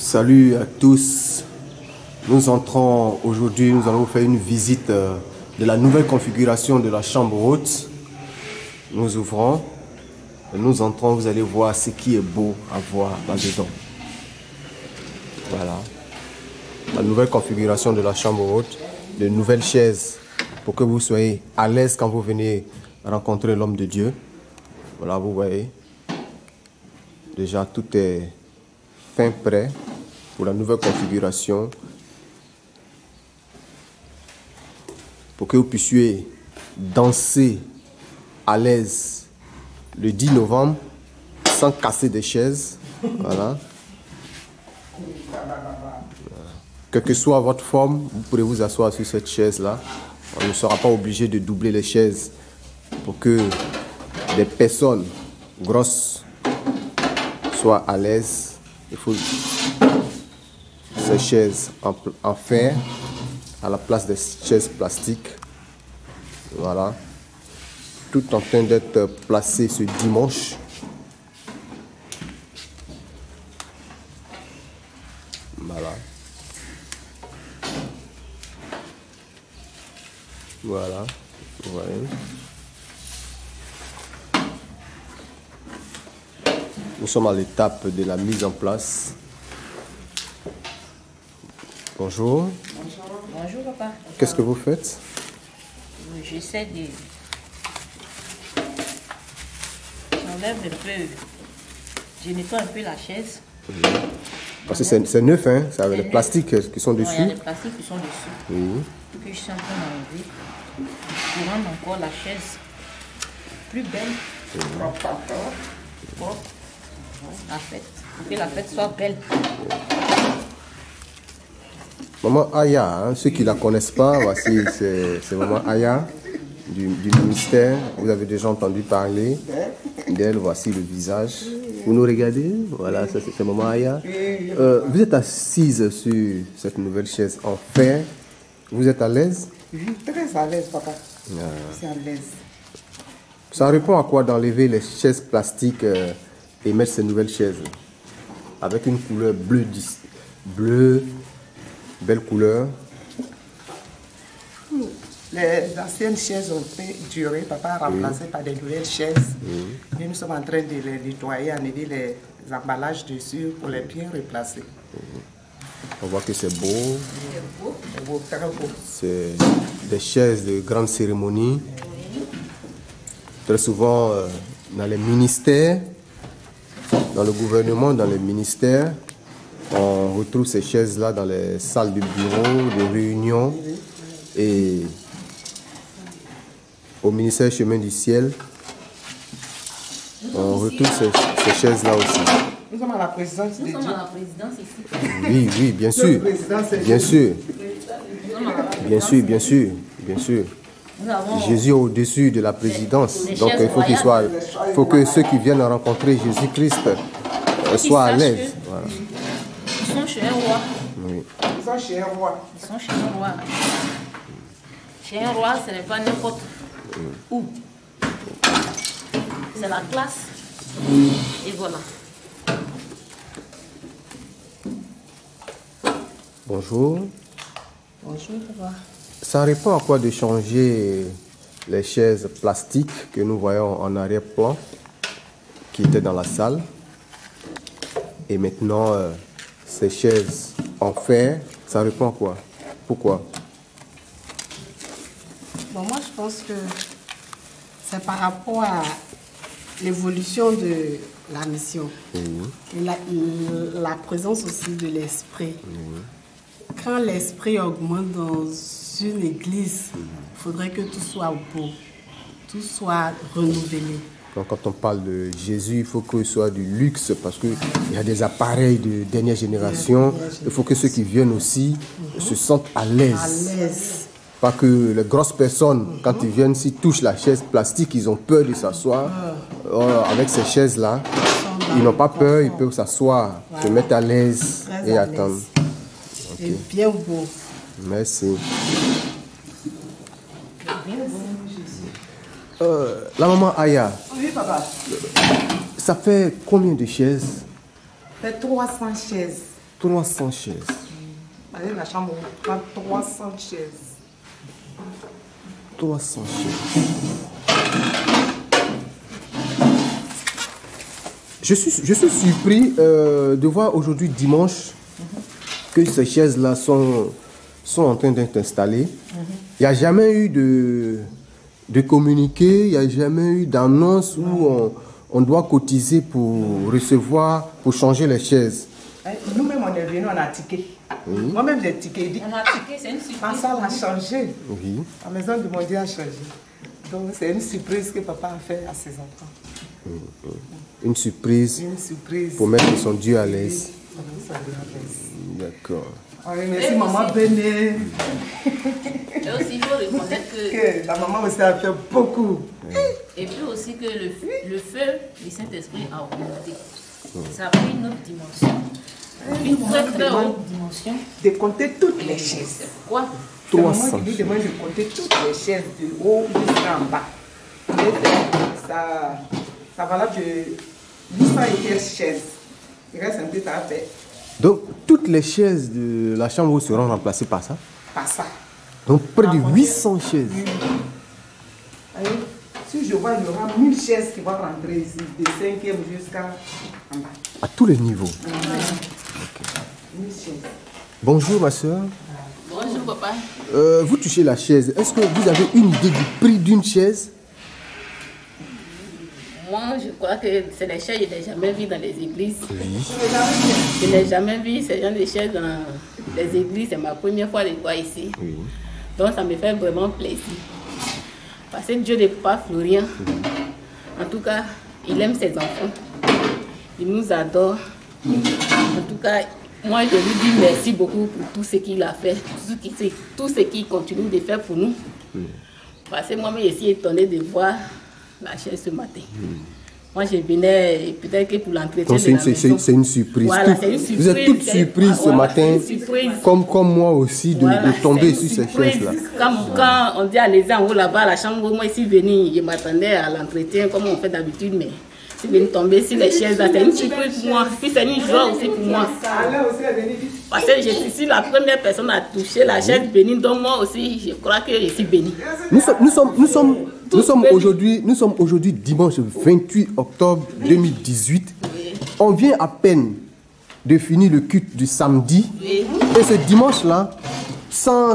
Salut à tous. Nous entrons aujourd'hui, nous allons faire une visite de la nouvelle configuration de la chambre haute. Nous ouvrons, nous entrons, vous allez voir ce qui est beau à voir là-dedans. Voilà. La nouvelle configuration de la chambre haute, de nouvelles chaises pour que vous soyez à l'aise quand vous venez rencontrer l'homme de Dieu. Voilà, vous voyez. Déjà, tout est fin prêt pour la nouvelle configuration. Pour que vous puissiez danser à l'aise le 10 novembre sans casser des chaises. Voilà. Quelle que soit votre forme, vous pourrez vous asseoir sur cette chaise-là. On ne sera pas obligé de doubler les chaises pour que des personnes grosses soient à l'aise. Il faut ces chaises en fer à la place des chaises plastiques. Voilà. Tout en train d'être placé ce dimanche. Voilà. Voilà. Vous voyez. Nous sommes à l'étape de la mise en place. Bonjour. Bonjour. Bonjour papa. Qu'est-ce que vous faites? J'essaie de... J'enlève un peu... Je nettoie un peu la chaise. Parce que c'est neuf, hein? C'est avec les plastiques qui sont dessus. Il y a les plastiques qui sont dessus. Oui. Que je suis en train d'enlever. Pour rendre encore la chaise plus belle. Propre. La fête. Pour que la fête soit belle. Maman Aya, hein, ceux qui ne la connaissent pas, voici, c'est Maman Aya du ministère. Vous avez déjà entendu parler d'elle. Voici le visage. Vous nous regardez? Voilà, c'est Maman Aya. Vous êtes assise sur cette nouvelle chaise en fer. Vous êtes à l'aise? Oui, très à l'aise, papa. C'est à l'aise. Ça répond à quoi d'enlever les chaises plastiques et mettre ces nouvelles chaises avec une couleur bleue, belle couleur. Les anciennes chaises ont fait durer, papa, remplacées par des nouvelles chaises. Et nous sommes en train de les nettoyer, enlever les emballages dessus pour les bien replacer. On voit que c'est beau. C'est beau, très beau. C'est des chaises de grande cérémonie. Très souvent, dans les ministères, dans le gouvernement, dans les ministères, on retrouve ces chaises-là dans les salles de bureau, de réunion. Et au ministère Chemin du Ciel, on retrouve ces chaises-là aussi. Nous sommes à la présidence de Dieu. Nous sommes à la présidence ici. Oui, bien sûr. Bien sûr. Bien sûr. Jésus est au-dessus de la présidence. Donc il faut que ceux qui viennent rencontrer Jésus-Christ soient à l'aise. Voilà. Ils sont chez un roi. Oui. Ils sont chez un roi. Ils sont chez un roi. Chez un roi, ce n'est pas n'importe où. C'est la classe. Et voilà. Bonjour. Bonjour, papa. Ça répond à quoi de changer les chaises plastiques que nous voyons en arrière-plan, qui étaient dans la salle, et maintenant ces chaises en fer, ça répond à quoi? Pourquoi? Bon, moi, je pense que c'est par rapport à l'évolution de la mission. Et la présence aussi de l'esprit. Quand l'esprit augmente dans une église, il faudrait que tout soit beau, tout soit renouvelé. Donc, quand on parle de Jésus, il faut que ce soit du luxe parce qu'il y a des appareils de dernière génération. Il faut que ceux qui viennent aussi se sentent à l'aise. À l'aise. Pas que les grosses personnes, quand ils viennent, s'ils touchent la chaise plastique, ils ont peur de s'asseoir. Avec ces chaises-là, ils n'ont pas peur, ils peuvent s'asseoir, se mettre à l'aise et attendre. Et bien beau. Merci. La maman Aya, Oui, papa. ça fait combien de chaises? Ça fait 300 chaises. 300 chaises. Allez, la chambre, on prend 300 chaises. 300 chaises. Je suis surpris de voir aujourd'hui, dimanche, que ces chaises-là sont en train d'être installées. Il n'y a jamais eu de communiqué, il n'y a jamais eu d'annonce où on doit cotiser pour recevoir, pour changer les chaises. Nous-mêmes, on est venus, on a ticket. Oui. Moi-même, j'ai ticket. On a ticket, c'est une surprise. Ma salle a changé. Oui. La maison de mon Dieu a changé. Donc, c'est une surprise que papa a fait à ses enfants. Une surprise Une surprise. pour mettre son Dieu à l'aise. D'accord. Oui, merci, maman Béné. Et aussi, il faut reconnaître que... La maman aussi a fait beaucoup. Et puis aussi que le feu du Saint-Esprit a augmenté. Ça a pris une autre dimension. Une très très haute dimension. De compter toutes les chaises. Quoi? C'est maman qui lui demande de compter toutes les chaises de haut jusqu'en bas. Ça va là de 800 et quelques chaises. Il reste un peu à faire. Donc, toutes les chaises de la chambre seront remplacées par ça? Pas ça. Donc, près de 800 chaises. Allez, si je vois, il y aura 1000 chaises qui vont rentrer ici, de 5e jusqu'en bas. À tous les niveaux. 1000 chaises. Bonjour, ma soeur. Bonjour papa. Vous touchez la chaise. Est-ce que vous avez une idée du prix d'une chaise? Moi, je crois que c'est les chaises, je n'ai jamais vu dans les églises. Oui. Je n'ai jamais vu ces gens de chaises dans les églises. C'est ma première fois de les voir ici. Oui. Donc, ça me fait vraiment plaisir. Parce que Dieu n'est pas Florian. En tout cas, il aime ses enfants. Il nous adore. En tout cas, moi, je lui dis merci beaucoup pour tout ce qu'il a fait, tout ce qu'il continue de faire pour nous. Parce que moi-même, je suis étonnée de voir la chaise ce matin. Moi, je venais peut-être que pour l'entretien de la maison. C'est une surprise. Voilà, c'est une surprise. Vous êtes toutes surprises ce matin, comme moi aussi, de tomber sur ces chaises-là. Quand on dit allez-y en haut là-bas, à la chambre, moi, ici, venu, je m'attendais à l'entretien comme on fait d'habitude, mais si je viens tomber sur les chaises, c'est une surprise pour moi. Puis c'est une joie aussi pour moi. Parce que je suis la première personne à toucher la chaise bénie, donc moi aussi, je crois que je suis bénie. Nous sommes aujourd'hui dimanche 28 octobre 2018. On vient à peine de finir le culte du samedi. Et ce dimanche-là, sans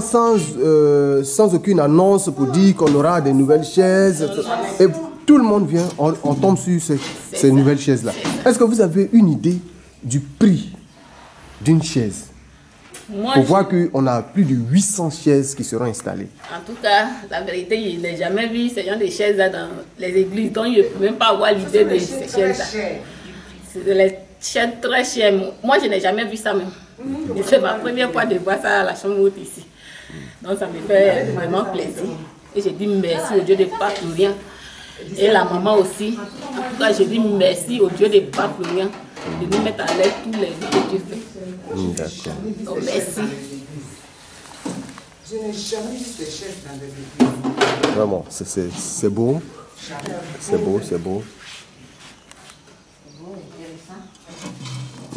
aucune annonce pour dire qu'on aura des nouvelles chaises. Et tout le monde vient, on tombe sur ces nouvelles chaises-là. Est-ce que vous avez une idée du prix d'une chaise? Pour voir qu'on a plus de 800 chaises qui seront installées. En tout cas, la vérité, je n'ai jamais vu ces gens de chaises-là dans les églises. Donc, je ne peux même pas avoir l'idée de ces chaises-là. C'est des chaises très chères. Moi, je n'ai jamais vu ça même. C'est ma première fois de voir ça à la chambre haute ici. Donc, ça me fait vraiment plaisir. Et je dis merci au Dieu de Papa Florian. Et la maman aussi. En tout cas, je dis merci au Dieu de Papa Florian de nous mettre à l'aise tous les jours que tu fais. D'accord. Donc, merci. Je n'ai jamais vu ces chaises dans les églises. Vraiment, c'est beau. C'est beau, c'est beau.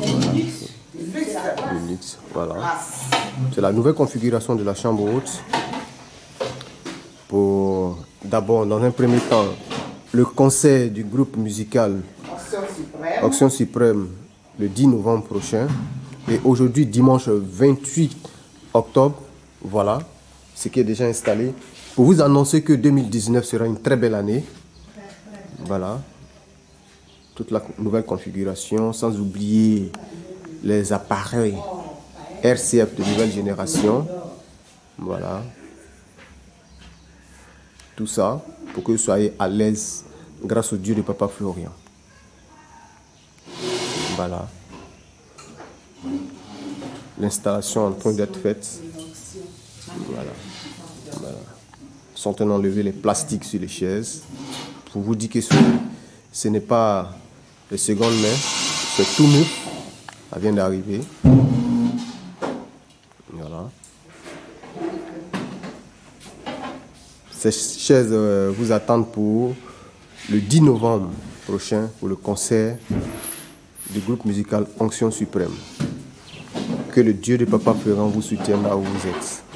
Le luxe, voilà. C'est la nouvelle configuration de la chambre haute. Pour d'abord, dans un premier temps, le concert du groupe musical Action Suprême le 10 novembre prochain. Et aujourd'hui, dimanche 28 octobre, voilà ce qui est déjà installé. Pour vous annoncer que 2019 sera une très belle année. Voilà. Toute la nouvelle configuration, sans oublier les appareils RCF de nouvelle génération. Voilà. Tout ça pour que vous soyez à l'aise grâce au Dieu de Papa Florian. Voilà. L'installation en train d'être faite. Voilà. Voilà. Sont en train d'enlever les plastiques sur les chaises. Pour vous dire que ce n'est pas de seconde main, c'est tout neuf. Ça vient d'arriver. Voilà. Ces chaises vous attendent pour le 10 novembre prochain pour le concert du groupe musical Onction Suprême. que le Dieu de Papa Florent vous soutienne là où vous êtes.